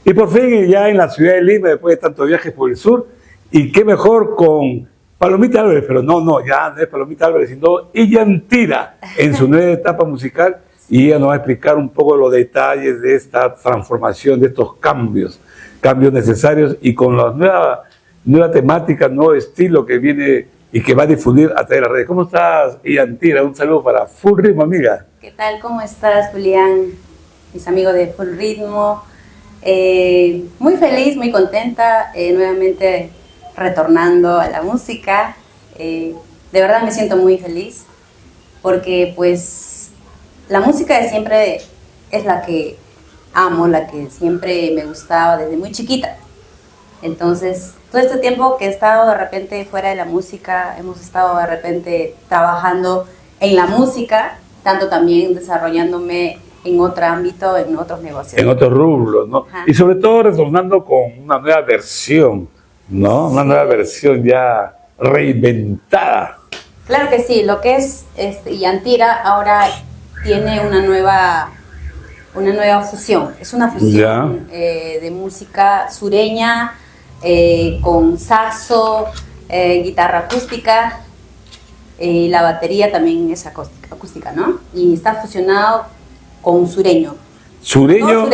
Y por fin ya en la ciudad de Lima, después de tantos viajes por el sur, y qué mejor con Palomita Álvarez, pero no, ya no es Palomita Álvarez, sino Illantira en su nueva etapa musical, y ella nos va a explicar un poco los detalles de esta transformación, de estos cambios necesarios, y con la nueva temática, nuevo estilo que viene y que va a difundir a través de las redes. ¿Cómo estás, Illantira? Un saludo para Full Ritmo, amiga. ¿Qué tal? ¿Cómo estás, Julián? Mis amigos de Full Ritmo. Muy feliz, muy contenta, nuevamente retornando a la música. De verdad me siento muy feliz porque pues la música de siempre es la que amo, la que siempre me gustaba desde muy chiquita. Entonces, todo este tiempo que he estado de repente fuera de la música, hemos estado de repente trabajando en la música, tanto también desarrollándome en otro ámbito, en otros negocios. En otros rubros, ¿no? Ajá. Y sobre todo retornando con una nueva versión, ¿no? Una nueva versión ya reinventada. Claro que sí, lo que es Illantira ahora tiene una nueva fusión. Es una fusión de música sureña, con saxo, guitarra acústica, la batería también es acústica, ¿no? Y está fusionado con sureño. Sureño.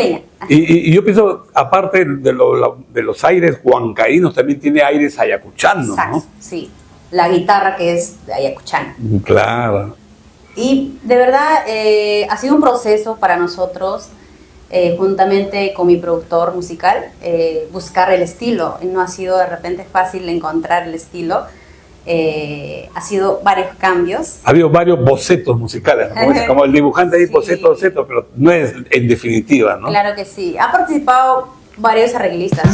Y yo pienso, aparte de los aires huancaínos, también tiene aires ayacuchanos, ¿no? Sí, la guitarra que es de ayacuchana. Claro. Y de verdad ha sido un proceso para nosotros, juntamente con mi productor musical, buscar el estilo. No ha sido de repente fácil encontrar el estilo. Ha sido varios cambios. Ha habido varios bocetos musicales, ¿no? Como el dibujante ahí, sí. boceto, pero no es en definitiva, ¿no? Claro que sí. Ha participado varios arreglistas.